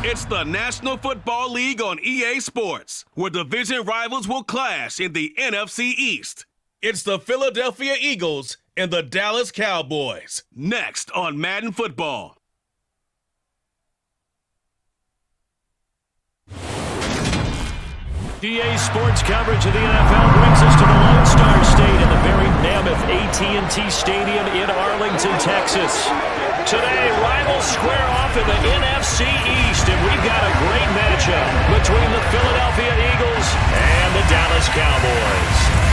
It's the National Football League on EA Sports, where division rivals will clash in the NFC East. It's the Philadelphia Eagles and the Dallas Cowboys. Next on Madden Football. EA Sports coverage of the NFL brings us to the Lone Star State in the very mammoth AT&T Stadium in Arlington, Texas. Today, rivals square off in the NFC East, and we've got a great matchup between the Philadelphia Eagles and the Dallas Cowboys.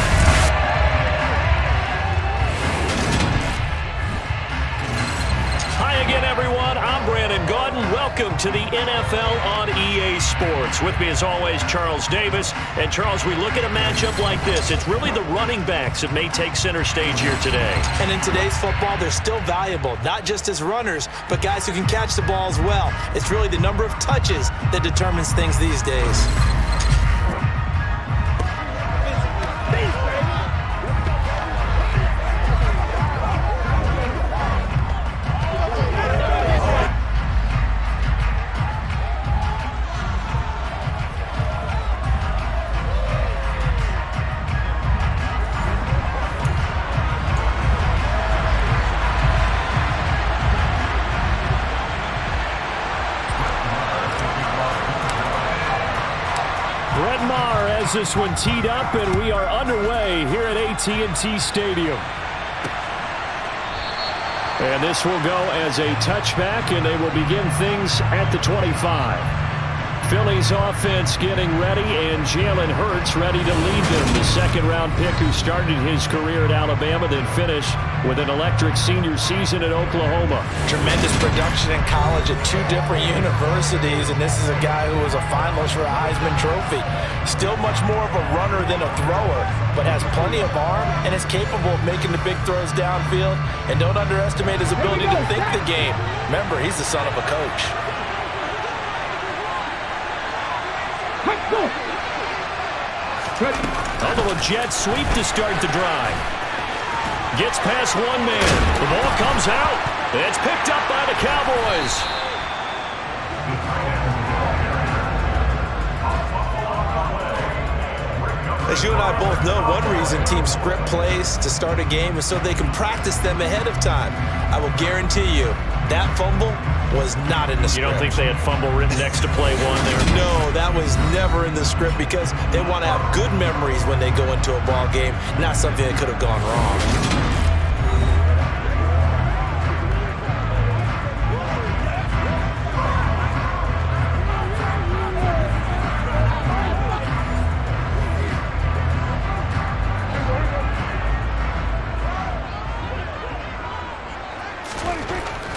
Hi again, everyone. I'm Brandon Gaudin. Welcome to the NFL on EA Sports. With me, as always, Charles Davis. And, Charles, we look at a matchup like this. It's really the running backs that may take center stage here today. And in today's football, they're still valuable, not just as runners, but guys who can catch the ball as well. It's really the number of touches that determines things these days. This one teed up, and we are underway here at AT&T Stadium. And this will go as a touchback, and they will begin things at the 25. Philly's offense getting ready, and Jalen Hurts ready to lead them. The second-round pick who started his career at Alabama, then finished with an electric senior season at Oklahoma. Tremendous production in college at two different universities, and this is a guy who was a finalist for the Heisman Trophy. Still much more of a runner than a thrower, but has plenty of arm and is capable of making the big throws downfield. And don't underestimate his ability to think the game. Remember, he's the son of a coach. A little jet sweep to start the drive. Gets past one man. The ball comes out. It's picked up by the Cowboys. As you and I both know, one reason teams script plays to start a game is so they can practice them ahead of time. I will guarantee you that fumble was not in the script. You don't think they had fumble written next to play one there? No, that was never in the script because they want to have good memories when they go into a ball game, not something that could have gone wrong.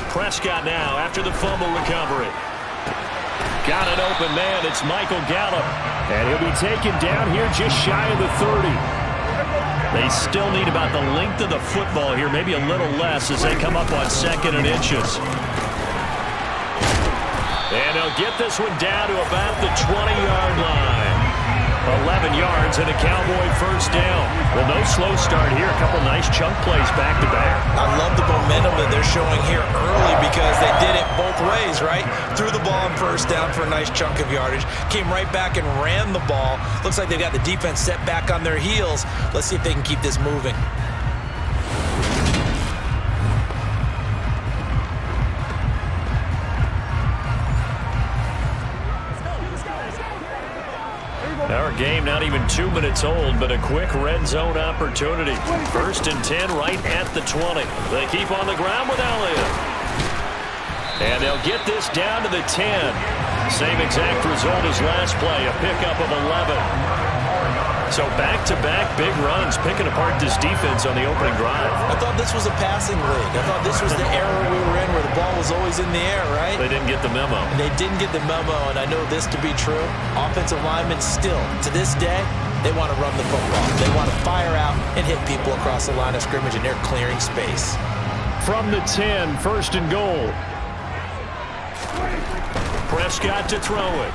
Prescott now after the fumble recovery. Got an open man. It's Michael Gallup. And he'll be taken down here just shy of the 30. They still need about the length of the football here, maybe a little less as they come up on 2nd and inches. And they'll get this one down to about the 20-yard line. 11 yards and a Cowboy first down. Well, no slow start here. A couple nice chunk plays back-to-back. I love the momentum that they're showing here early because they did it both ways, right? Threw the ball on first down for a nice chunk of yardage. Came right back and ran the ball. Looks like they've got the defense set back on their heels. Let's see if they can keep this moving. Our game not even 2 minutes old, but a quick red zone opportunity. 1st and 10 right at the 20. They keep on the ground with Elliott. And they'll get this down to the 10. Same exact result as last play, a pickup of 11. So back-to-back big runs, picking apart this defense on the opening drive. I thought this was a passing league. I thought this was the era we were in where the ball was always in the air, right? They didn't get the memo. And they didn't get the memo, and I know this to be true. Offensive linemen still, to this day, they want to run the football. They want to fire out and hit people across the line of scrimmage, and they're clearing space. From the 10, 1st and goal. Prescott to throw it.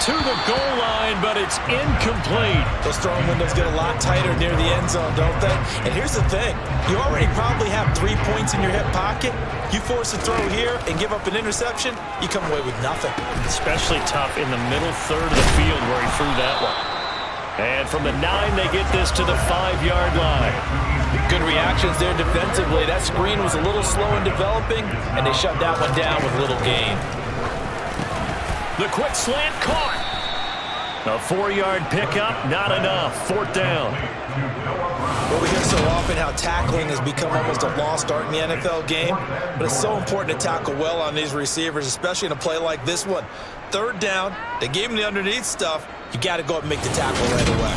to the goal line, but it's incomplete. Those throwing windows get a lot tighter near the end zone, don't they? And here's the thing. You already probably have 3 points in your hip pocket. You force a throw here and give up an interception, you come away with nothing. Especially tough in the middle third of the field where he threw that one. And from the 9, they get this to the 5-yard line. Good reactions there defensively. That screen was a little slow in developing, and they shut that one down with little gain. The quick slant caught. A 4-yard pickup, not enough. 4th down. Well, we hear so often how tackling has become almost a lost art in the NFL game, but it's so important to tackle well on these receivers, especially in a play like this one. 3rd down, they gave him the underneath stuff. You got to go up and make the tackle right away.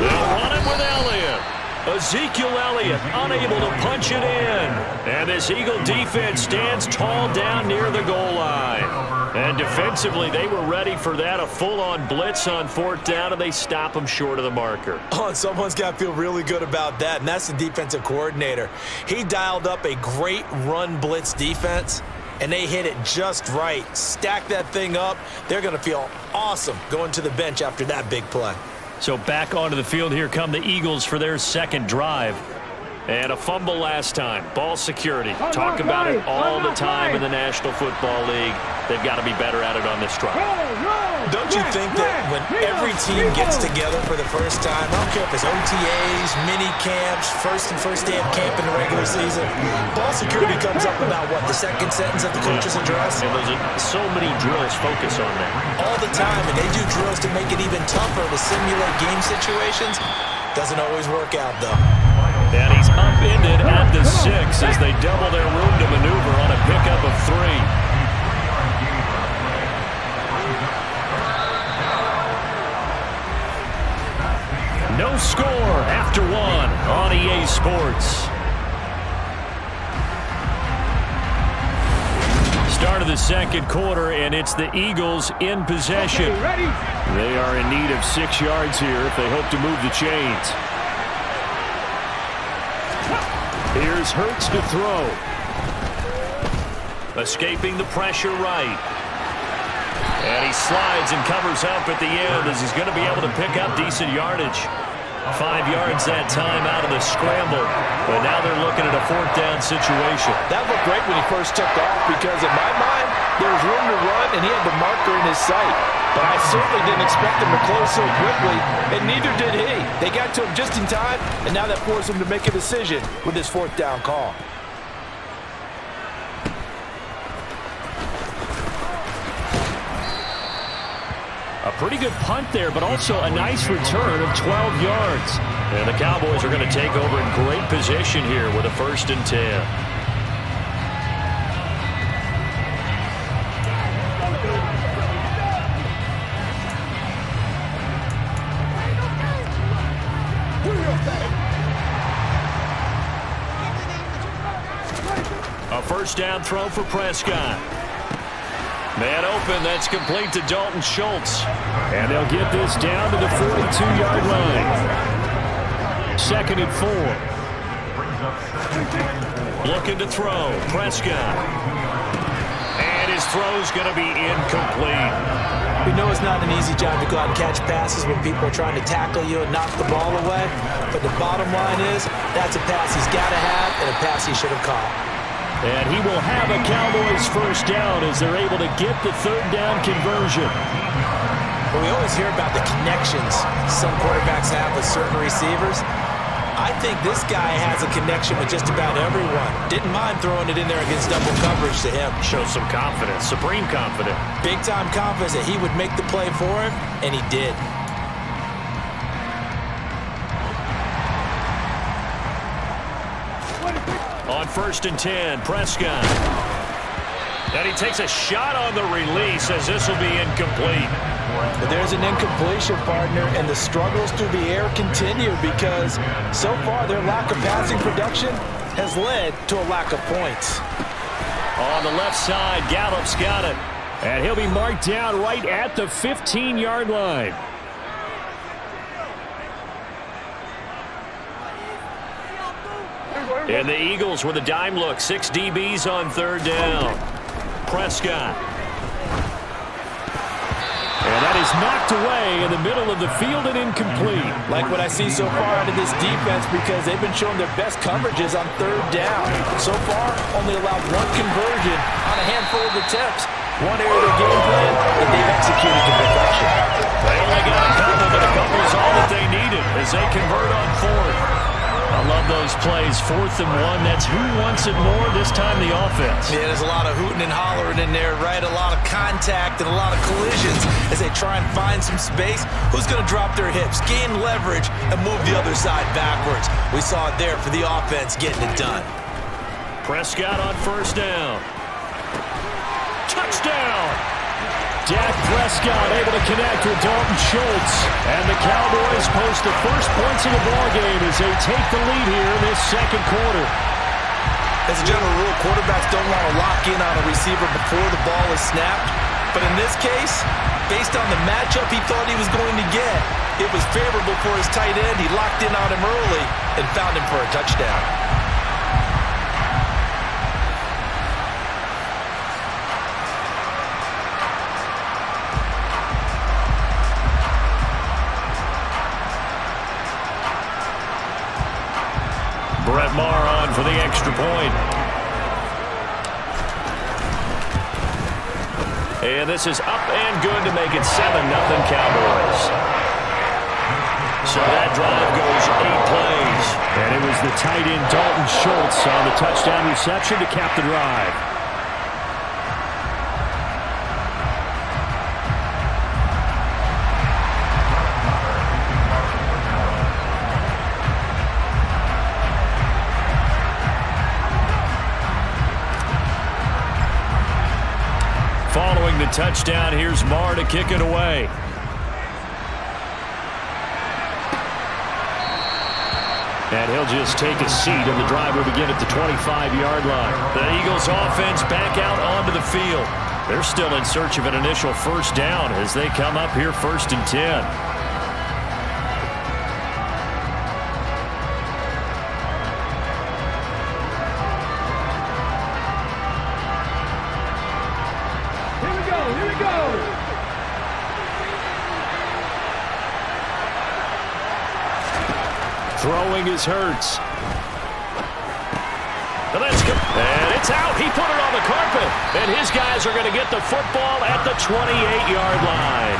They'll run it with Elliott. Ezekiel Elliott unable to punch it in. And this Eagle defense stands tall down near the goal line. And defensively, they were ready for that, a full-on blitz on 4th down, and they stop them short of the marker. Oh, and someone's got to feel really good about that, and that's the defensive coordinator. He dialed up a great run blitz defense, and they hit it just right. Stack that thing up. They're going to feel awesome going to the bench after that big play. So back onto the field, here come the Eagles for their 2nd drive. And a fumble last time. Ball security. Talk about it all the time in the National Football League. They've got to be better at it on this drive. Don't you think that when every team gets together for the first time, I don't care if it's OTAs, mini camps, first day of camp in the regular season, ball security comes up about what, the 2nd sentence of the coach's address? And there's so many drills focus on that. All the time, and they do drills to make it even tougher to simulate game situations. Doesn't always work out, though. And he's upended at the 6 as they double their room to maneuver on a pickup of 3. No score after 1 on EA Sports. Start of the 2nd quarter, and it's the Eagles in possession. They are in need of 6 yards here if they hope to move the chains. Here's Hurts to throw. Escaping the pressure right. And he slides and covers up at the end as he's going to be able to pick up decent yardage. 5 yards that time out of the scramble. But now they're looking at a 4th down situation. That looked great when he first took off because in my mind, there was room to run and he had the marker in his sight. But I certainly didn't expect him to close so quickly, and neither did he. They got to him just in time, and now that forced him to make a decision with his 4th down call. A pretty good punt there, but also a nice return of 12 yards. And the Cowboys are going to take over in great position here with a 1st and 10. A 1st down throw for Prescott. Man open, that's complete to Dalton Schultz. And they'll get this down to the 42-yard line. 2nd and 4. Looking to throw, Prescott. And his throw's going to be incomplete. We know it's not an easy job to go out and catch passes when people are trying to tackle you and knock the ball away. But the bottom line is, that's a pass he's got to have and a pass he should have caught. And he will have a Cowboys 1st down as they're able to get the 3rd down conversion. Well, we always hear about the connections some quarterbacks have with certain receivers. I think this guy has a connection with just about everyone. Didn't mind throwing it in there against double coverage to him. Shows some confidence, supreme confidence. Big-time confidence that he would make the play for him, and he did. On 1st and 10, Prescott. And he takes a shot on the release as this will be incomplete. But there's an incompletion, partner, and the struggles through the air continue because so far their lack of passing production has led to a lack of points. On the left side, Gallup's got it. And he'll be marked down right at the 15-yard line. And the Eagles with a dime look. 6 DBs on third down. Prescott. And that is knocked away in the middle of the field and incomplete. Like what I see so far out of this defense, because they've been showing their best coverages on third down. So far, only allowed 1 conversion on a handful of attempts. One area of their game plan that they've executed to perfection. They only got a couple, but a couple is all that they needed as they convert on fourth. I love those plays. 4th and 1. That's who wants it more, this time the offense. Yeah, there's a lot of hooting and hollering in there, right? A lot of contact and a lot of collisions as they try and find some space. Who's going to drop their hips, gain leverage, and move the other side backwards? We saw it there for the offense getting it done. Prescott on first down. Touchdown! Dak Prescott able to connect with Dalton Schultz. And the Cowboys post the first points of the ballgame as they take the lead here in this second quarter. As a general rule, quarterbacks don't want to lock in on a receiver before the ball is snapped. But in this case, based on the matchup he thought he was going to get, it was favorable for his tight end. He locked in on him early and found him for a touchdown. Brett Maher on for the extra point. And this is up and good to make it 7-0 Cowboys. So that drive goes 8 plays. And it was the tight end Dalton Schultz on the touchdown reception to cap the drive. Following the touchdown, here's Maher to kick it away. And he'll just take a seat, and the drive will begin at the 25-yard line. The Eagles offense back out onto the field. They're still in search of an initial first down as they come up here 1st and 10. Throwing is Hurts. And it's out. He put it on the carpet. And his guys are going to get the football at the 28-yard line.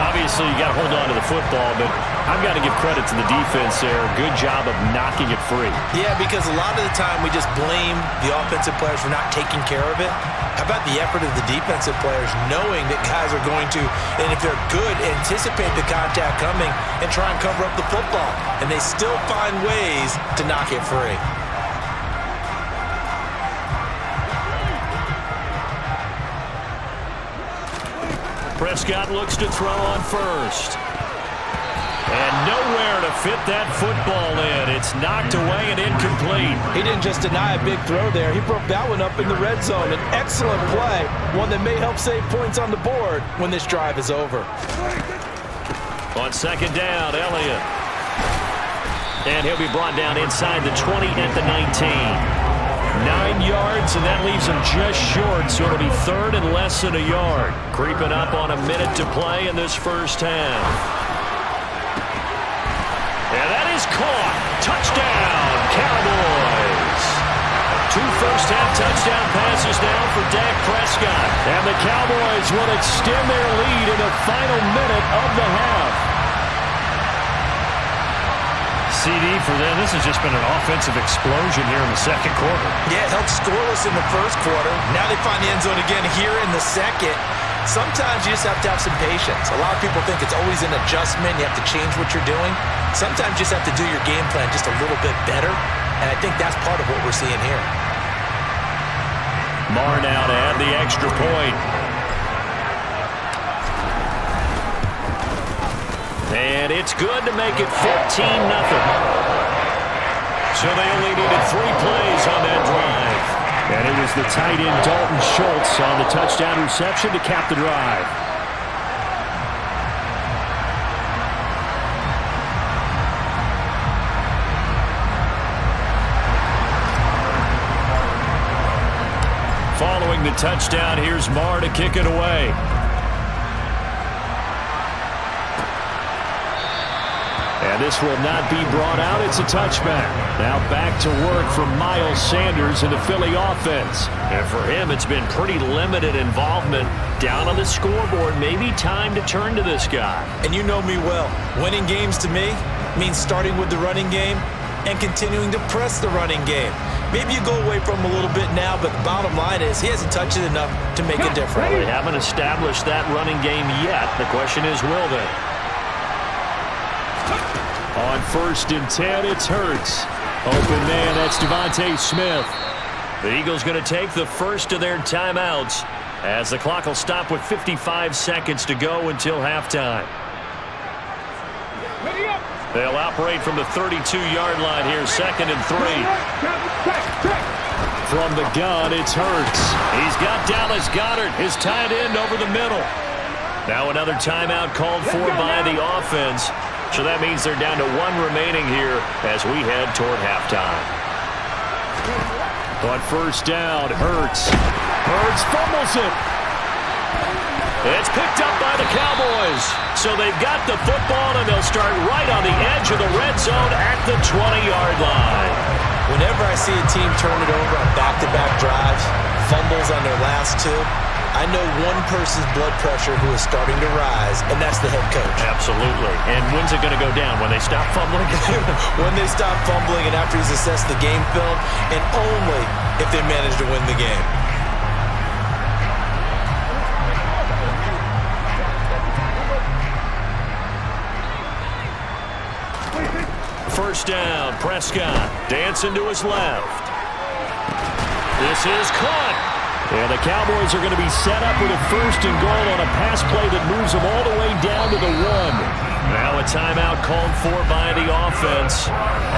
Obviously, you got to hold on to the football, but I've got to give credit to the defense there. Good job of knocking it free. Yeah, because a lot of the time we just blame the offensive players for not taking care of it. How about the effort of the defensive players knowing that guys are going to, and if they're good, anticipate the contact coming and try and cover up the football. And they still find ways to knock it free. Prescott looks to throw on first. And nowhere to fit that football in. It's knocked away and incomplete. He didn't just deny a big throw there. He broke that one up in the red zone. An excellent play. One that may help save points on the board when this drive is over. On second down, Elliott. And he'll be brought down inside the 20 at the 19. 9 yards, and that leaves him just short, so it'll be 3rd and less than a yard. Creeping up on a minute to play in this first half. And that is caught. Touchdown, Cowboys. 2 first-half touchdown passes now for Dak Prescott. And the Cowboys will extend their lead in the final minute of the half. CD for them. This has just been an offensive explosion here in the second quarter. Yeah, it held scoreless in the first quarter. Now they find the end zone again here in the second. Sometimes you just have to have some patience. A lot of people think it's always an adjustment. You have to change what you're doing. Sometimes you just have to do your game plan just a little bit better. And I think that's part of what we're seeing here. Maher now to add the extra point. And it's good to make it 14-0. So they only needed 3 plays on that drive. And it was the tight end Dalton Schultz on the touchdown reception to cap the drive. Following the touchdown, here's Marr to kick it away. And this will not be brought out. It's a touchback. Now back to work for Miles Sanders in the Philly offense. And for him, it's been pretty limited involvement down on the scoreboard. Maybe time to turn to this guy. And you know me well. Winning games to me means starting with the running game and continuing to press the running game. Maybe you go away from him a little bit now, but the bottom line is he hasn't touched it enough to make a difference. They haven't established that running game yet. The question is, will they? On 1st and 10, it's Hurts. Open man, that's Devontae Smith. The Eagles going to take the first of their timeouts as the clock will stop with 55 seconds to go until halftime. They'll operate from the 32-yard line here, 2nd and 3. From the gun, it's Hurts. He's got Dallas Goedert, his tight end, over the middle. Now another timeout called for by the offense. So that means they're down to 1 remaining here as we head toward halftime. On 1st down, Hurts. Hurts fumbles it. It's picked up by the Cowboys. So they've got the football, and they'll start right on the edge of the red zone at the 20-yard line. Whenever I see a team turn it over on back-to-back drives, fumbles on their last 2, I know one person's blood pressure who is starting to rise, and that's the head coach. Absolutely. And when's it going to go down? When they stop fumbling? When they stop fumbling and after he's assessed the game film, and only if they manage to win the game. First down, Prescott dancing to his left. This is caught. And the Cowboys are going to be set up with a 1st and goal on a pass play that moves them all the way down to the 1. Now a timeout called for by the offense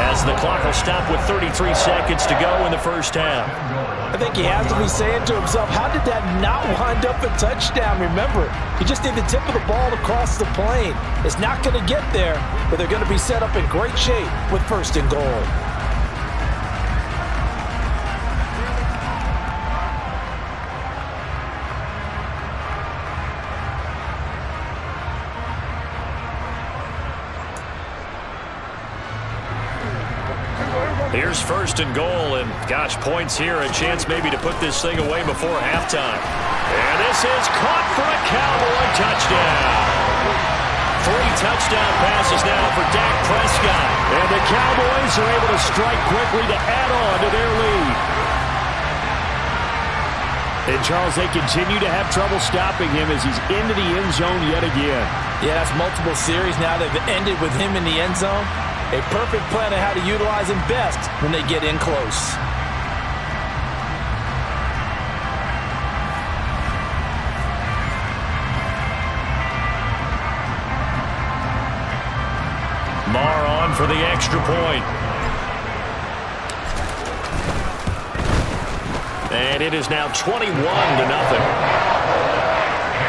as the clock will stop with 33 seconds to go in the first half. I think he has to be saying to himself, how did that not wind up a touchdown? Remember, you just need the tip of the ball to cross the plane. It's not going to get there, but they're going to be set up in great shape with 1st and goal. Here's 1st and goal, and gosh, points here, a chance maybe to put this thing away before halftime. And this is caught for a Cowboy touchdown. 3 touchdown passes now for Dak Prescott. And the Cowboys are able to strike quickly to add on to their lead. And Charles, they continue to have trouble stopping him as he's into the end zone yet again. Yeah, that's multiple series now. They've ended with him in the end zone. A perfect plan of how to utilize him best when they get in close. Marr on for the extra point. And it is now 21-0.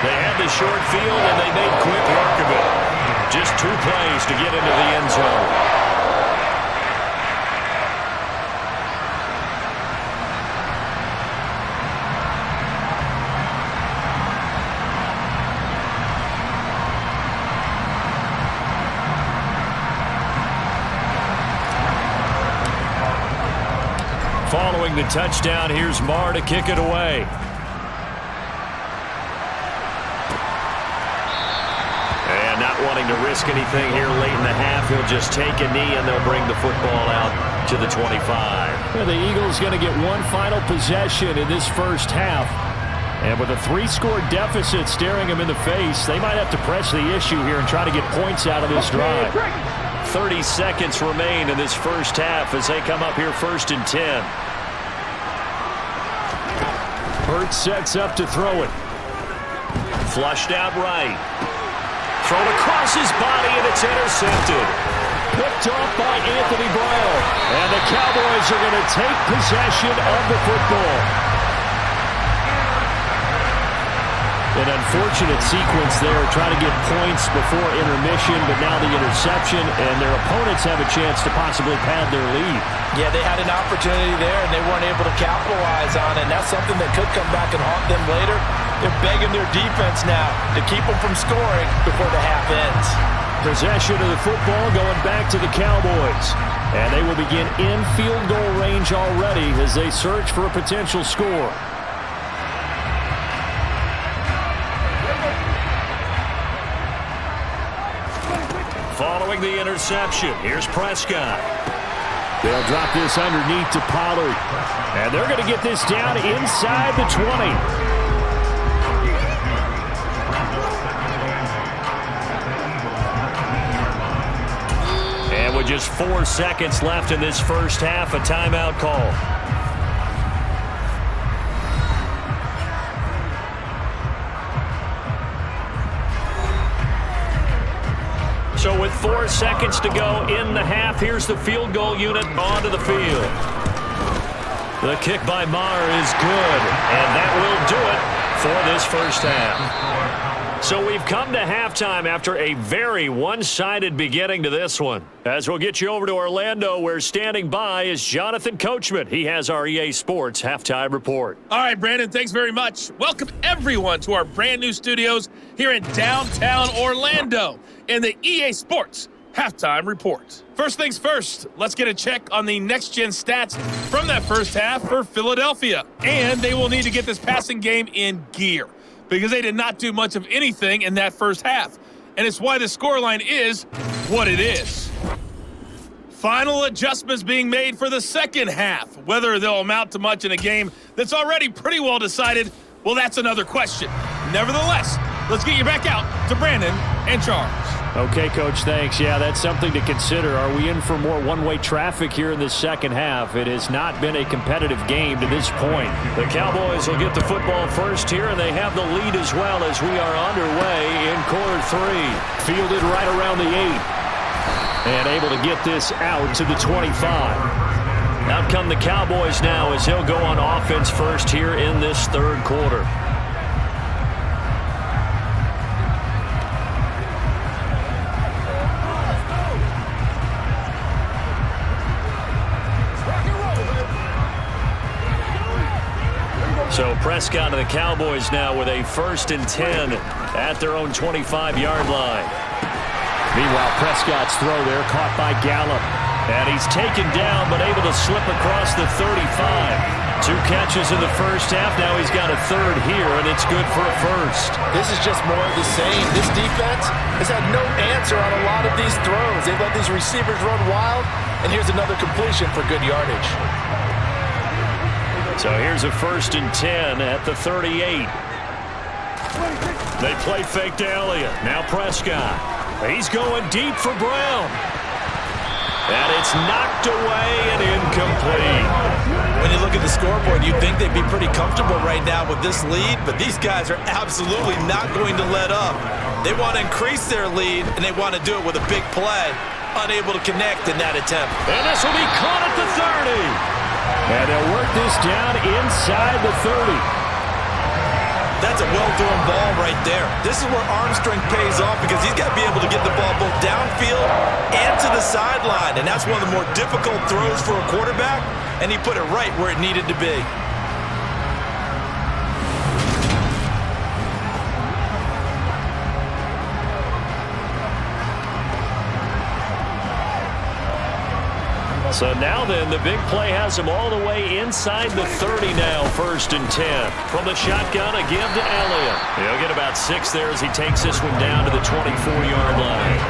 They had the short field, and they made quick work of it. Just 2 plays to get into the end zone. Following the touchdown, here's Marr to kick it away. And not wanting to risk anything here late in the half, he'll just take a knee and they'll bring the football out to the 25. Well, the Eagles going to get one final possession in this first half. And with a 3-score deficit staring them in the face, they might have to press the issue here and try to get points out of this drive. 30 seconds remain in this first half as they come up here 1st and 10. Hurts sets up to throw it. Flushed out right. Thrown across his body, and it's intercepted. Picked off by Anthony Brown. And the Cowboys are going to take possession of the football. And An unfortunate sequence there, trying to get points before intermission, but now the interception, and their opponents have a chance to possibly pad their lead. Yeah, they had an opportunity there, and they weren't able to capitalize on it, and that's something that could come back and haunt them later. They're begging their defense now to keep them from scoring before the half ends. Possession of the football going back to the Cowboys. And they will begin in field goal range already as they search for a potential score. Following the interception, here's Prescott. They'll drop this underneath to Pollard. And they're going to get this down inside the 20. With just 4 seconds left in this first half, a timeout call. So with 4 seconds to go in the half, here's the field goal unit onto the field. The kick by Maher is good, and that will do it for this first half. So we've come to halftime after a very one-sided beginning to this one. As we'll get you over to Orlando, where standing by is Jonathan Coachman. He has our EA Sports Halftime Report. All right, Brandon, thanks very much. Welcome, everyone, to our brand-new studios here in downtown Orlando in the EA Sports Halftime Report. First things first, let's get a check on the next-gen stats from that first half for Philadelphia. And they will need to get this passing game in gear, because they did not do much of anything in that first half. And it's why the scoreline is what it is. Final adjustments being made for the second half. Whether they'll amount to much in a game that's already pretty well decided, well, that's another question. Nevertheless, let's get you back out to Brandon and Charles. Okay, Coach, thanks. Yeah, that's something to consider. Are we in for more one-way traffic here in the second half? It has not been a competitive game to this point. The Cowboys will get the football first here, and they have the lead as well as we are underway in quarter 3. Fielded right around the 8. And able to get this out to the 25. Out come the Cowboys now as they'll go on offense first here in this third quarter. So Prescott of the Cowboys now with a 1st and 10 at their own 25-yard line. Meanwhile, Prescott's throw there caught by Gallup. And he's taken down but able to slip across the 35. 2 catches in the first half. Now he's got a 3rd here, and it's good for a 1st. This is just more of the same. This defense has had no answer on a lot of these throws. They've let these receivers run wild, and here's another completion for good yardage. So here's a 1st and 10 at the 38. They play fake to Elliott. Now Prescott. He's going deep for Brown. And it's knocked away and incomplete. When you look at the scoreboard, you'd think they'd be pretty comfortable right now with this lead, but these guys are absolutely not going to let up. They want to increase their lead, and they want to do it with a big play. Unable to connect in that attempt. And this will be caught at the 30. And they'll work this down inside the 30. That's a well-thrown ball right there. This is where arm strength pays off, because he's got to be able to get the ball both downfield and to the sideline. And that's one of the more difficult throws for a quarterback, and he put it right where it needed to be. So now then, the big play has him all the way inside the 30 now, 1st and 10. From the shotgun, a give to Elliott. He'll get about 6 there as he takes this one down to the 24-yard line.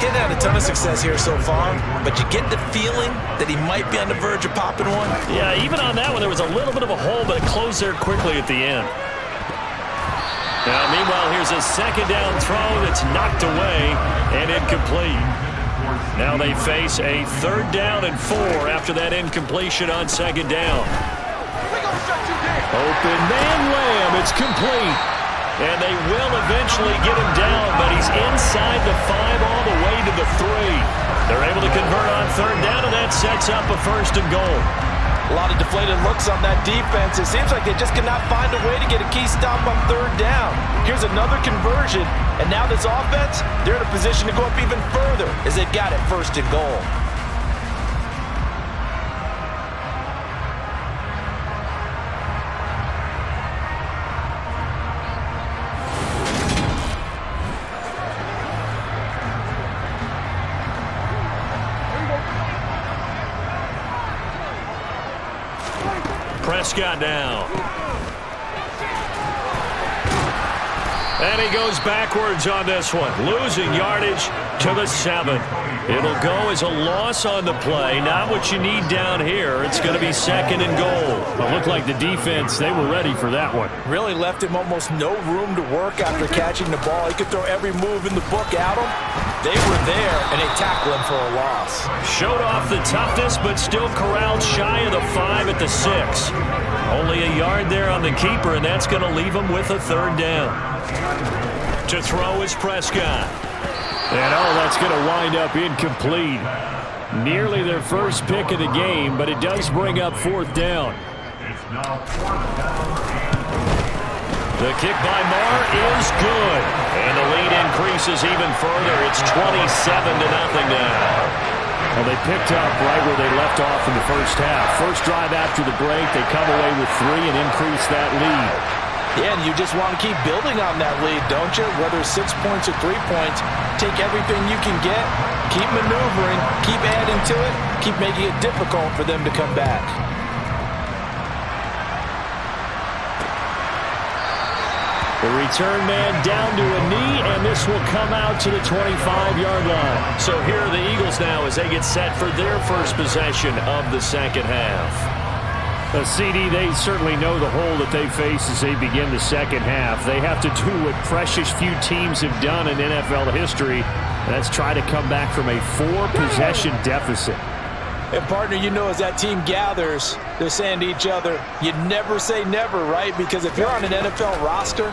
He's had a ton of success here so far, but you get the feeling that he might be on the verge of popping one. Yeah, even on that one, there was a little bit of a hole, but it closed there quickly at the end. Now, meanwhile, here's a 2nd down throw that's knocked away and incomplete. Now they face a 3rd down and 4 after that incompletion on 2nd down. Open man Lamb, it's complete. And they will eventually get him down, but he's inside the 5 all the way to the 3. They're able to convert on 3rd down, and that sets up a 1st and goal. A lot of deflated looks on that defense. It seems like they just cannot find a way to get a key stop on third down. Here's another conversion, and now this offense, they're in a position to go up even further as they've got it first and goal. Prescott down. And he goes backwards on this one, losing yardage to the 7. It'll go as a loss on the play. Not what you need down here. It's going to be second and goal. It looked like the defense, they were ready for that one. Really left him almost no room to work after catching the ball. He could throw every move in the book at him. They were there, and they tackled him for a loss. Showed off the toughness, but still corralled shy of the 5 at the 6. Only a yard there on the keeper, and that's going to leave him with a third down. To throw is Prescott. And that's going to wind up incomplete. Nearly their first pick of the game, but it does bring up fourth down. The kick by Marr is good. And the lead increases even further. It's 27-0 now. Well, they picked up right where they left off in the first half. First drive after the break, they come away with 3 and increase that lead. Yeah, and you just want to keep building on that lead, don't you? Whether it's 6 points or 3 points, take everything you can get, keep maneuvering, keep adding to it, keep making it difficult for them to come back. The return man down to a knee, and this will come out to the 25-yard line. So here are the Eagles now as they get set for their first possession of the second half. CD, they certainly know the hole that they face as they begin the second half. They have to do what precious few teams have done in NFL history, and that's try to come back from a 4-possession deficit. And, partner, you know as that team gathers, they're saying to each other, you never say never, right? Because if you're on an NFL roster,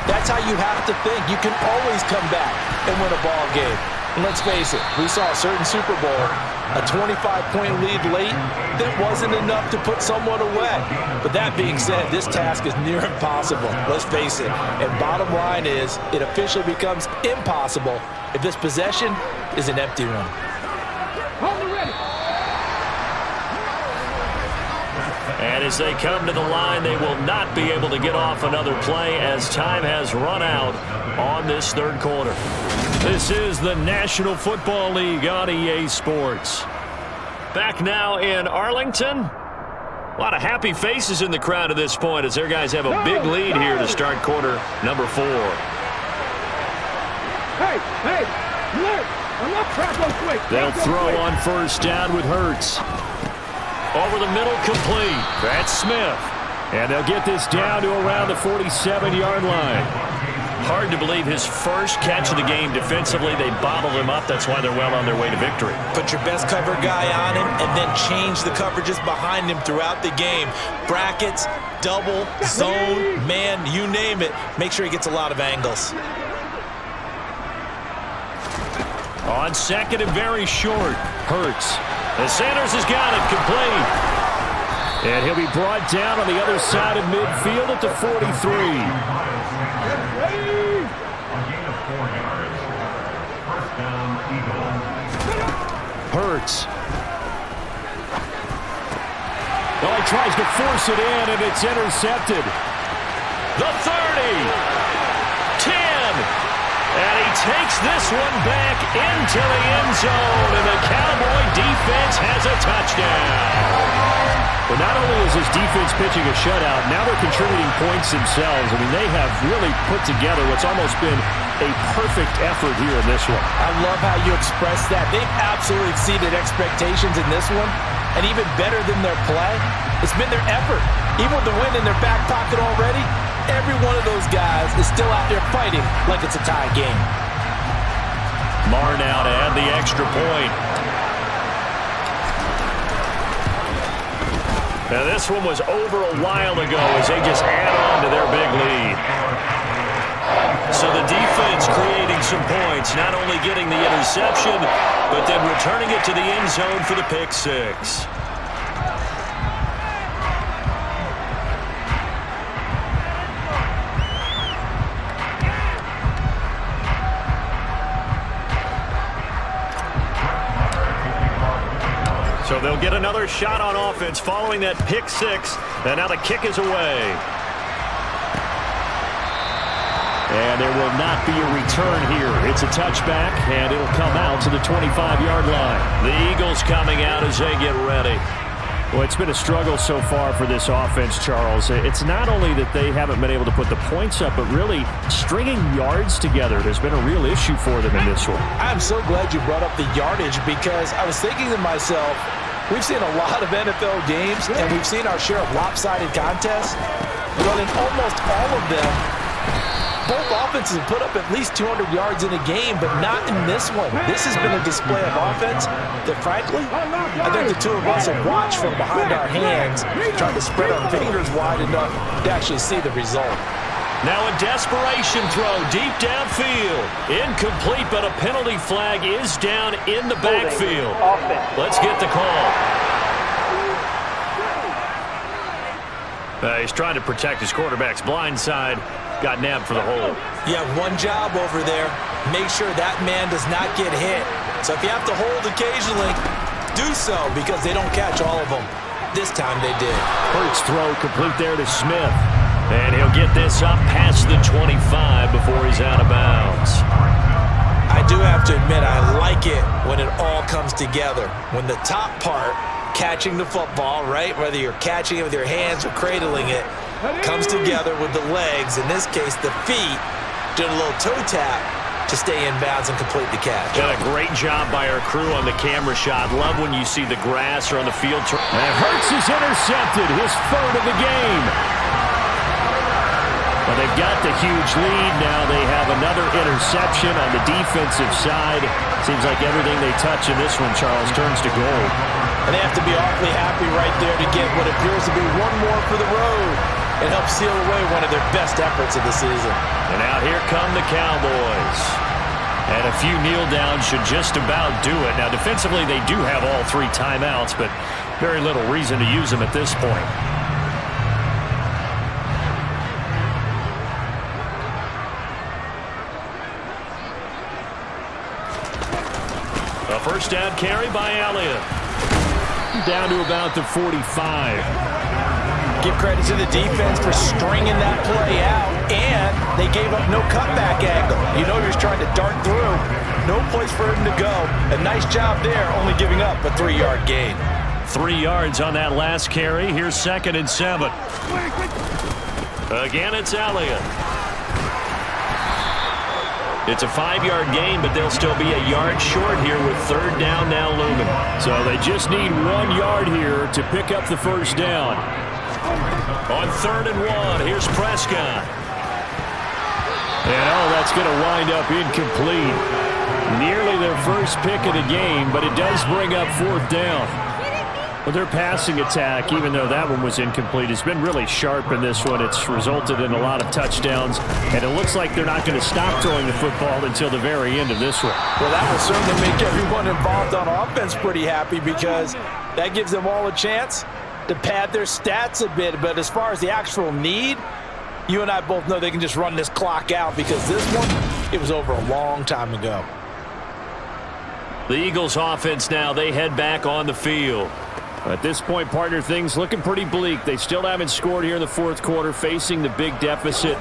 that's how you have to think. You can always come back and win a ball game. And let's face it, we saw a certain Super Bowl, a 25-point lead late, that wasn't enough to put someone away. But that being said, this task is near impossible. Let's face it. And bottom line is, it officially becomes impossible if this possession is an empty one. And as they come to the line, they will not be able to get off another play as time has run out on this third quarter. This is the National Football League on EA Sports. Back now in Arlington. A lot of happy faces in the crowd at this point as their guys have a big lead here to start quarter number 4. Hey, look, I'm not traveling quick. They'll throw on first down with Hurts. Over the middle, complete. That's Smith. And they'll get this down to around the 47-yard line. Hard to believe his first catch of the game defensively. They bottled him up. That's why they're well on their way to victory. Put your best cover guy on him and then change the coverages behind him throughout the game. Brackets, double, zone, man, you name it. Make sure he gets a lot of angles. On second and very short, Hurts. And Sanders has got it complete. And he'll be brought down on the other side of midfield at the 43. Hurts. Well, he tries to force it in, and it's intercepted. The 30. 10. And he takes this one back into the end zone, and the Cowboy defense has a touchdown. But not only is his defense pitching a shutout, now they're contributing points themselves. I mean, they have really put together what's almost been a perfect effort here in this one. I love how you express that. They've absolutely exceeded expectations in this one, and even better than their play, it's been their effort. Even with the win in their back pocket already, every one of those guys is still out there fighting like it's a tie game. Marr now to add the extra point. Now this one was over a while ago as they just add on to their big lead. So the defense creating some points, not only getting the interception, but then returning it to the end zone for the pick 6. So they'll get another shot on offense following that pick six. And now the kick is away. And there will not be a return here. It's a touchback, and it'll come out to the 25-yard line. The Eagles coming out as they get ready. Well, it's been a struggle so far for this offense, Charles. It's not only that they haven't been able to put the points up, but really stringing yards together has been a real issue for them in this one. I'm so glad you brought up the yardage because I was thinking to myself, we've seen a lot of NFL games, and we've seen our share of lopsided contests, but in almost all of them, both offenses have put up at least 200 yards in a game, but not in this one. This has been a display of offense that, frankly, I think the two of us have watched from behind our hands, trying to spread our fingers wide enough to actually see the result. Now a desperation throw deep downfield. Incomplete, but a penalty flag is down in the backfield. Let's get the call. He's trying to protect his quarterback's blind side. Got nabbed for the hold. You have one job over there. Make sure that man does not get hit. So if you have to hold occasionally, do so because they don't catch all of them. This time they did. Hurts throw complete there to Smith. And he'll get this up past the 25 before he's out of bounds. I do have to admit, I like it when it all comes together. When the top part, catching the football, right, whether you're catching it with your hands or cradling it, comes together with the legs, in this case the feet, doing a little toe tap to stay in bounds and complete the catch. Done a great job by our crew on the camera shot. Love when you see the grass or on the field. And Hurts is intercepted, his third of the game. Well, they've got the huge lead. Now they have another interception on the defensive side. Seems like everything they touch in this one, Charles, turns to gold. And they have to be awfully happy right there to get what appears to be one more for the road and help seal away one of their best efforts of the season. And now here come the Cowboys. And a few kneel downs should just about do it. Now defensively they do have all three timeouts, but very little reason to use them at this point. A first down carry by Elliott. Down to about the 45. Give credit to the defense for stringing that play out, and they gave up no cutback angle. You know he was trying to dart through. No place for him to go. A nice job there, only giving up a 3-yard gain. 3 yards on that last carry. Here's 2nd and 7. Again, it's Elliott. It's a 5-yard gain, but they'll still be a yard short here with 3rd down now looming. So they just need 1 yard here to pick up the first down. On 3rd and 1, here's Prescott. And that's going to wind up incomplete. Nearly their first pick of the game, but it does bring up 4th down. Well, their passing attack, even though that one was incomplete, has been really sharp in this one. It's resulted in a lot of touchdowns, and it looks like they're not going to stop throwing the football until the very end of this one. Well, that will certainly make everyone involved on offense pretty happy because that gives them all a chance to pad their stats a bit. But as far as the actual need, you and I both know they can just run this clock out because this one, it was over a long time ago. The Eagles offense now, they head back on the field. At this point, partner, things looking pretty bleak. They still haven't scored here in the 4th quarter, facing the big deficit.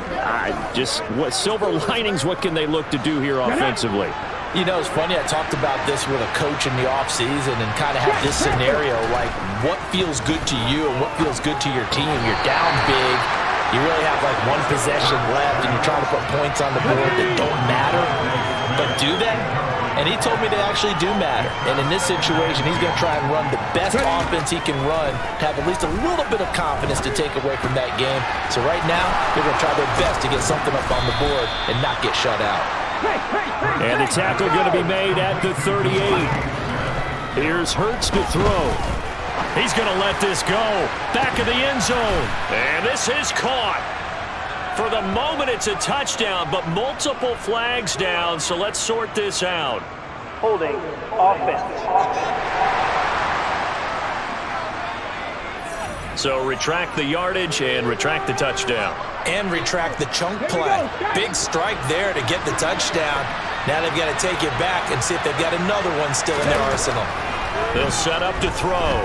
What silver linings, what can they look to do here offensively? You know, it's funny, I talked about this with a coach in the offseason and kind of had this scenario, like what feels good to you and what feels good to your team. You're down big, you really have like one possession left, and you're trying to put points on the board that don't matter, but do they? And he told me they actually do matter. And in this situation, he's going to try and run the best offense he can run to have at least a little bit of confidence to take away from that game. So right now, they're going to try their best to get something up on the board and not get shut out. And the tackle going to be made at the 38. Here's Hurts to throw. He's going to let this go. Back of the end zone. And this is caught. For the moment, it's a touchdown, but multiple flags down, so let's sort this out. Holding offense. So retract the yardage and retract the touchdown. And retract the chunk play. Big strike there to get the touchdown. Now they've got to take it back and see if they've got another one still in their arsenal. They'll set up to throw.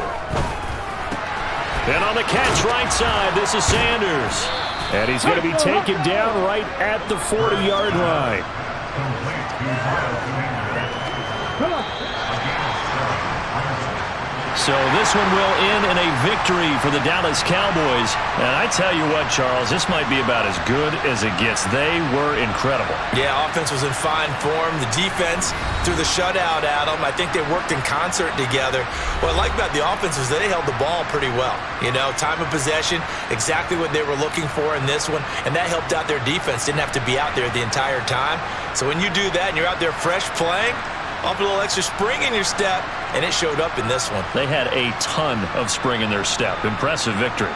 And on the catch right side, this is Sanders. And he's going to be taken down right at the 40-yard line. So this one will end in a victory for the Dallas Cowboys. And I tell you what, Charles, this might be about as good as it gets. They were incredible. Yeah, offense was in fine form. The defense threw the shutout at them. I think they worked in concert together. What I like about the offense was that they held the ball pretty well. You know, time of possession, exactly what they were looking for in this one, and that helped out their defense. Didn't have to be out there the entire time. So when you do that and you're out there fresh playing, off a little extra spring in your step, and it showed up in this one. They had a ton of spring in their step. Impressive victory.